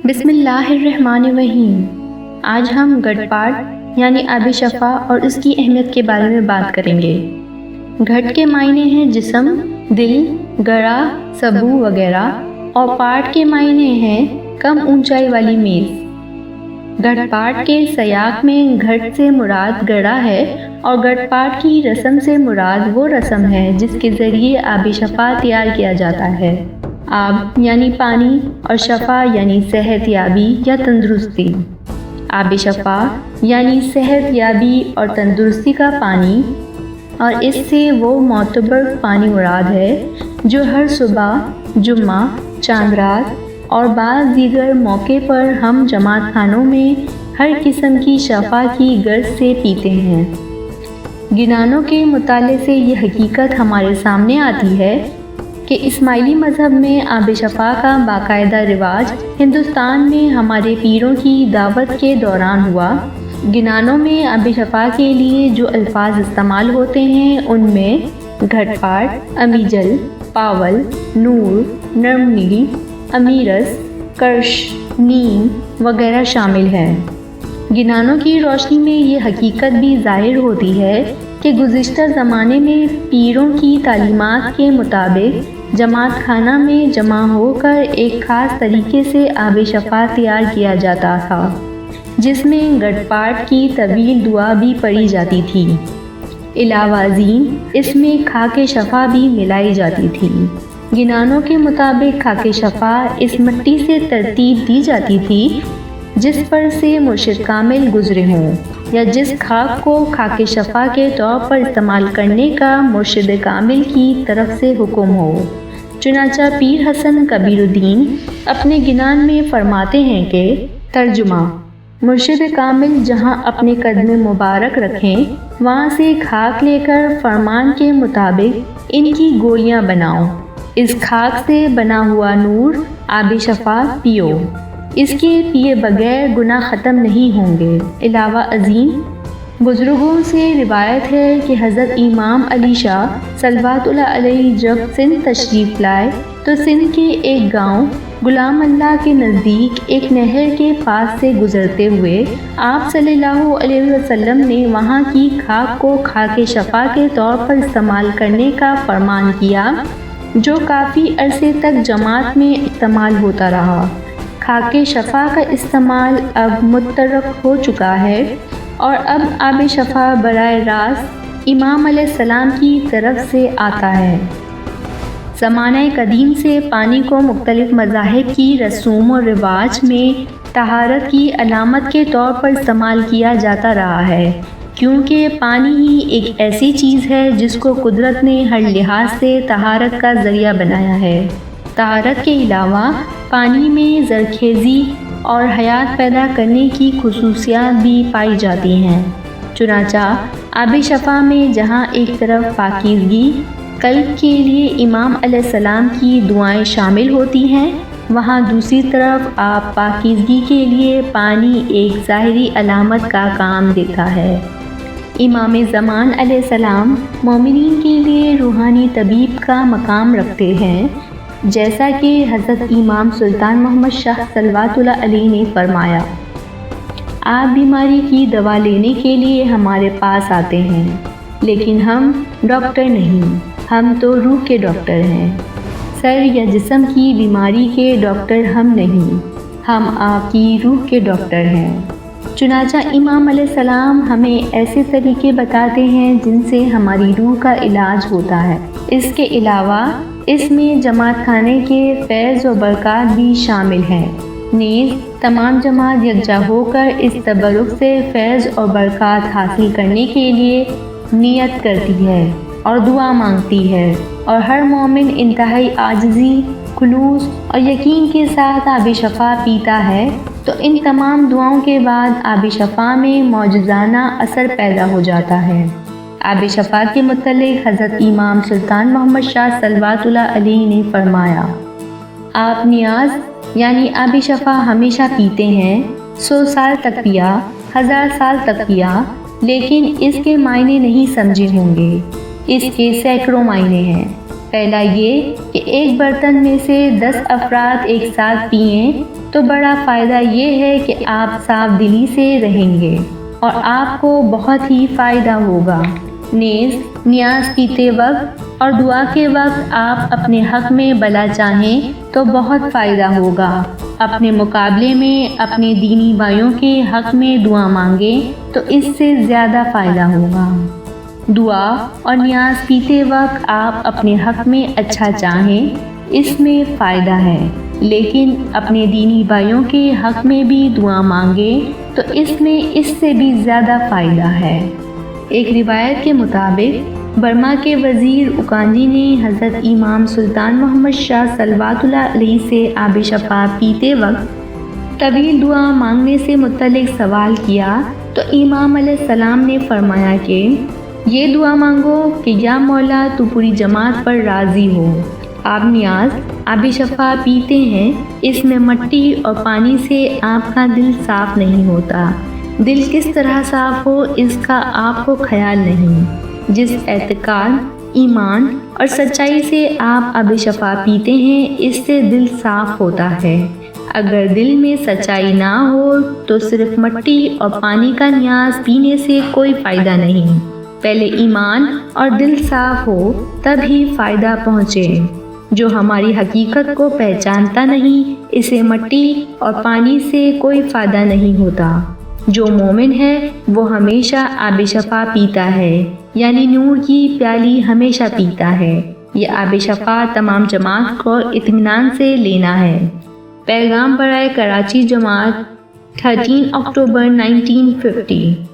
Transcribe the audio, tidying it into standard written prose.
بسم اللہ الرحمن الرحیم۔ آج ہم گھٹ پاٹ یعنی آب شفا اور اس کی اہمیت کے بارے میں بات کریں گے۔ گھٹ کے معنی ہیں جسم، دل، گڑا، سبو وغیرہ، اور پاٹ کے معنی ہیں کم اونچائی والی میز۔ گھٹ پاٹ کے سیاق میں گھٹ سے مراد گڑا ہے اور گھٹ پاٹ کی رسم سے مراد وہ رسم ہے جس کے ذریعے آب شفا تیار کیا جاتا ہے۔ آب یعنی پانی اور شفا یعنی صحت یابی یا تندرستی۔ آب شفا یعنی صحت یابی اور تندرستی کا پانی، اور اس سے وہ معتبر پانی مراد ہے جو ہر صبح، جمعہ، چاند رات اور بعض دیگر موقع پر ہم جماعت خانوں میں ہر قسم کی شفا کی غرض سے پیتے ہیں۔ گنانوں کے مطالعے سے یہ حقیقت ہمارے سامنے آتی ہے کہ اسماعیلی مذہب میں آب شفا کا باقاعدہ رواج ہندوستان میں ہمارے پیروں کی دعوت کے دوران ہوا۔ گنانوں میں آب شفا کے لیے جو الفاظ استعمال ہوتے ہیں ان میں گھٹ پاٹ، امیجل، پاول، نور، نرم نیلی، امیرس، کرش، نیم وغیرہ شامل ہیں۔ گنانوں کی روشنی میں یہ حقیقت بھی ظاہر ہوتی ہے کہ گزشتہ زمانے میں پیروں کی تعلیمات کے مطابق جماعت خانہ میں جمع ہو کر ایک خاص طریقے سے آب شفا تیار کیا جاتا تھا، جس میں گھٹ پاٹ کی طویل دعا بھی پڑھی جاتی تھی۔ علاوہ ازیں اس میں خاک شفا بھی ملائی جاتی تھی۔ گنانوں کے مطابق خاک شفا اس مٹی سے ترتیب دی جاتی تھی جس پر سے مرشد کامل گزرے ہوں، یا جس خاک کو خاک شفا کے طور پر استعمال کرنے کا مرشد کامل کی طرف سے حکم ہو۔ چنانچہ پیر حسن کبیر الدین اپنے گنان میں فرماتے ہیں کہ ترجمہ: مرشد کامل جہاں اپنے قدم مبارک رکھیں وہاں سے خاک لے کر فرمان کے مطابق ان کی گولیاں بناؤ۔ اس خاک سے بنا ہوا نور آب شفا پیو، اس کے پیے بغیر گناہ ختم نہیں ہوں گے۔ علاوہ ازیں بزرگوں سے روایت ہے کہ حضرت امام علی شاہ صلوات اللہ علیہ جب سندھ تشریف لائے تو سندھ کے ایک گاؤں غلام اللہ کے نزدیک ایک نہر کے پاس سے گزرتے ہوئے آپ صلی اللہ علیہ وسلم نے وہاں کی خاک کو خاک شفا کے طور پر استعمال کرنے کا فرمان کیا، جو کافی عرصے تک جماعت میں استعمال ہوتا رہا۔ خاک شفا کا استعمال اب مترک ہو چکا ہے اور اب آب شفا براہ راست امام علیہ السلام کی طرف سے آتا ہے۔ زمانہ قدیم سے پانی کو مختلف مذاہب کی رسوم و رواج میں طہارت کی علامت کے طور پر استعمال کیا جاتا رہا ہے، کیونکہ پانی ہی ایک ایسی چیز ہے جس کو قدرت نے ہر لحاظ سے طہارت کا ذریعہ بنایا ہے۔ طہارت کے علاوہ پانی میں زرخیزی اور حیات پیدا کرنے کی خصوصیات بھی پائی جاتی ہیں۔ چنانچہ آب شفا میں جہاں ایک طرف پاکیزگی قلب کے لیے امام علیہ السلام کی دعائیں شامل ہوتی ہیں، وہاں دوسری طرف آپ پاکیزگی کے لیے پانی ایک ظاہری علامت کا کام دیتا ہے۔ امام زمان علیہ السلام مومنین کے لیے روحانی طبیب کا مقام رکھتے ہیں، جیسا کہ حضرت امام سلطان محمد شاہ صلوات اللہ علیہ نے فرمایا: آپ بیماری کی دوا لینے کے لیے ہمارے پاس آتے ہیں، لیکن ہم ڈاکٹر نہیں، ہم تو روح کے ڈاکٹر ہیں۔ سر یا جسم کی بیماری کے ڈاکٹر ہم نہیں، ہم آپ کی روح کے ڈاکٹر ہیں۔ چنانچہ امام علیہ السلام ہمیں ایسے طریقے بتاتے ہیں جن سے ہماری روح کا علاج ہوتا ہے۔ اس کے علاوہ اس میں جماعت خانے کے فیض و برکات بھی شامل ہیں، نیز تمام جماعت یکجا ہو کر اس تبرک سے فیض اور برکات حاصل کرنے کے لیے نیت کرتی ہے اور دعا مانگتی ہے، اور ہر مومن انتہائی عاجزی، خلوص اور یقین کے ساتھ آب شفا پیتا ہے تو ان تمام دعاؤں کے بعد آب شفا میں معجزانہ اثر پیدا ہو جاتا ہے۔ آب شفا کے متعلق حضرت امام سلطان محمد شاہ صلوات اللہ علیہ نے فرمایا: آپ نیاز یعنی آب شفا ہمیشہ پیتے ہیں، 100 سال تک پیا، 1000 سال تک پیا، لیکن اس کے معنی نہیں سمجھے ہوں گے۔ اس کے سینکڑوں معنی ہیں۔ پہلا یہ کہ ایک برتن میں سے 10 افراد ایک ساتھ پئیں تو بڑا فائدہ یہ ہے کہ آپ صاف دلی سے رہیں گے اور آپ کو بہت ہی فائدہ ہوگا۔ نیز نیاز پیتے وقت اور دعا کے وقت آپ اپنے حق میں بھلا چاہیں تو بہت فائدہ ہوگا۔ اپنے مقابلے میں اپنے دینی بھائیوں کے حق میں دعا مانگیں تو اس سے زیادہ فائدہ ہوگا۔ دعا اور نیاز پیتے وقت آپ اپنے حق میں اچھا چاہیں، اس میں فائدہ ہے، لیکن اپنے دینی بھائیوں کے حق میں بھی دعا مانگیں تو اس میں اس سے بھی زیادہ فائدہ ہے۔ ایک روایت کے مطابق برما کے وزیر اوکانجی نے حضرت امام سلطان محمد شاہ صلوات اللہ علیہ سے آب شفا پیتے وقت طویل دعا مانگنے سے متعلق سوال کیا تو امام علیہ السلام نے فرمایا کہ یہ دعا مانگو کہ یا مولا تو پوری جماعت پر راضی ہو۔ آپ نیاز آب شفا پیتے ہیں، اس میں مٹی اور پانی سے آپ کا دل صاف نہیں ہوتا۔ دل کس طرح صاف ہو اس کا آپ کو خیال نہیں۔ جس اعتقاد، ایمان اور سچائی سے آپ آب شفا پیتے ہیں اس سے دل صاف ہوتا ہے۔ اگر دل میں سچائی نہ ہو تو صرف مٹی اور پانی کا نیاز پینے سے کوئی فائدہ نہیں۔ پہلے ایمان اور دل صاف ہو تب ہی فائدہ پہنچے۔ جو ہماری حقیقت کو پہچانتا نہیں اسے مٹی اور پانی سے کوئی فائدہ نہیں ہوتا۔ جو مومن ہے وہ ہمیشہ آب شفا پیتا ہے، یعنی نور کی پیالی ہمیشہ پیتا ہے۔ یہ آب شفا تمام جماعت کو اطمینان سے لینا ہے۔ پیغام برائے کراچی جماعت 13 اکتوبر 1950۔